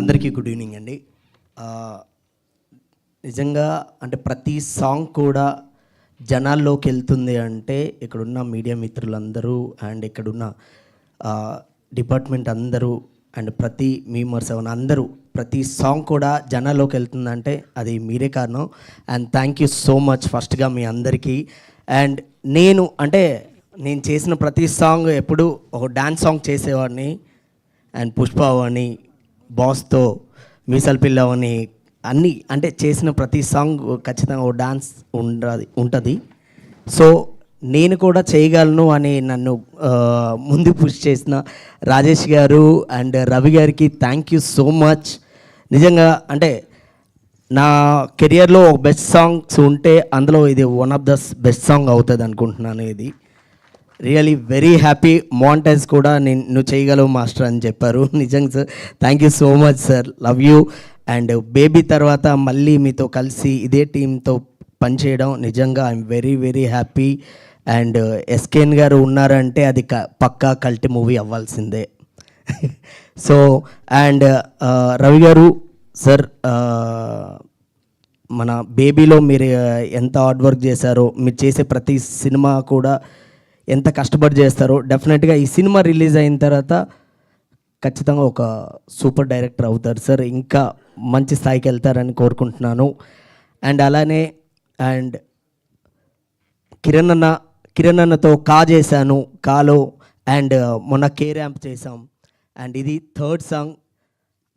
అందరికీ good evening అండి. నిజంగా అంటే ప్రతి సాంగ్ కూడా జనాల్లోకి వెళ్తుంది అంటే ఇక్కడున్న మీడియా మిత్రులందరూ అండ్ ఇక్కడున్న డిపార్ట్మెంట్ అందరూ అండ్ ప్రతి మీమర్స్ అందరూ ప్రతి సాంగ్ కూడా జనాల్లోకి వెళ్తుందంటే అది మీరే కారణం. And thank you so much ఫస్ట్గా మీ అందరికీ. అండ్ నేను చేసిన ప్రతి సాంగ్ ఎప్పుడు ఒక డ్యాన్స్ సాంగ్ చేసేవాడిని. అండ్ పుష్ప అని బాస్తో మీసల్ పిల్లవని అన్నీ అంటే చేసిన ప్రతి సాంగ్ ఖచ్చితంగా ఓ డాన్స్ ఉంటుంది. సో నేను కూడా చేయగలను అని నన్ను ముందు పుష్ చేసిన రాజేష్ గారు అండ్ రవి గారికి థ్యాంక్ యూ సో మచ్. నిజంగా అంటే నా కెరియర్లో ఒక బెస్ట్ సాంగ్స్ ఉంటే అందులో ఇది one of the best song అవుతుంది అనుకుంటున్నాను. ఇది రియలీ వెరీ హ్యాపీ. మాంటైజ్ కూడా నువ్వు చేయగలవు మాస్టర్ అని చెప్పారు. నిజంగా sir thank you so much sir, love you. And baby తర్వాత మళ్ళీ మీతో కలిసి ఇదే టీంతో పనిచేయడం నిజంగా I'm very very happy. And SKN గారు ఉన్నారంటే అది పక్కా కల్ట్ మూవీ అవ్వాల్సిందే. సో అండ్ రవి గారు సార్, మన బేబీలో మీరు ఎంత హార్డ్ వర్క్ చేశారో, మీరు చేసే ప్రతి సినిమా కూడా ఎంత కష్టపడి చేస్తారో, డెఫినెట్గా ఈ సినిమా రిలీజ్ అయిన తర్వాత ఖచ్చితంగా ఒక సూపర్ డైరెక్టర్ అవుతారు సార్. ఇంకా మంచి స్థాయికి వెళ్తారని కోరుకుంటున్నాను. అండ్ అలానే అండ్ కిరణ్ అన్నతో చేశాను కాలో, అండ్ మొన్న కే ర్యాంప్ చేసాం. అండ్ ఇది థర్డ్ సాంగ్.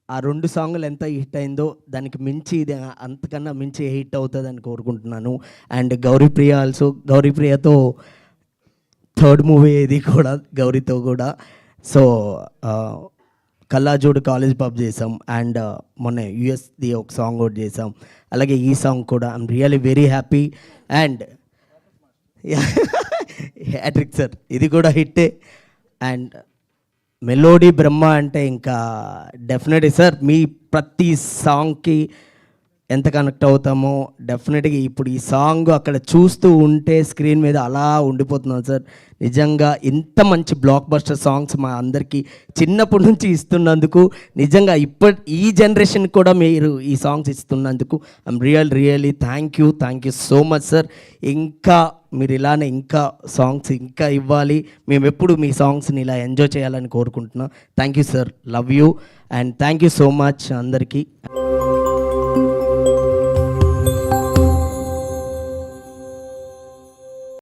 ఆ 2 సాంగులు ఎంత హిట్ అయిందో దానికి మించి ఇది అంతకన్నా మించి హిట్ అవుతుంది అని కోరుకుంటున్నాను. అండ్ గౌరీప్రియతో థర్డ్ మూవీ ఇది కూడా గౌరీతో కూడా. సో కల్లాజోడు కాలేజ్ పబ్ చేసాం. అండ్ మొన్న యూఎస్ది ఒక సాంగ్ కూడా చేసాం. అలాగే ఈ సాంగ్ కూడా I'm really very happy. And hat trick sir, ఇది కూడా హిట్టే. అండ్ మెలోడీ బ్రహ్మ అంటే ఇంకా డెఫినెట్లీ సార్ మీ ప్రతి సాంగ్కి ఎంత కనెక్ట్ అవుతామో డెఫినెట్గా ఇప్పుడు ఈ సాంగ్ అక్కడ చూస్తూ ఉంటే స్క్రీన్ మీద అలా ఉండిపోతున్నాం సార్. నిజంగా ఇంత మంచి బ్లాక్ బస్టర్ సాంగ్స్ మా అందరికీ చిన్నప్పటి నుంచి ఇస్తున్నందుకు, నిజంగా ఈ జనరేషన్ కూడా మీరు ఈ సాంగ్స్ ఇస్తున్నందుకు I'm really thank you so much sir. ఇంకా మీరు ఇలానే ఇంకా సాంగ్స్ ఇంకా ఇవ్వాలి. మేము ఎప్పుడు మీ సాంగ్స్ని ఇలా ఎంజాయ్ చేయాలని కోరుకుంటున్నాం. Thank you sir, love you. And thank you so much అందరికీ.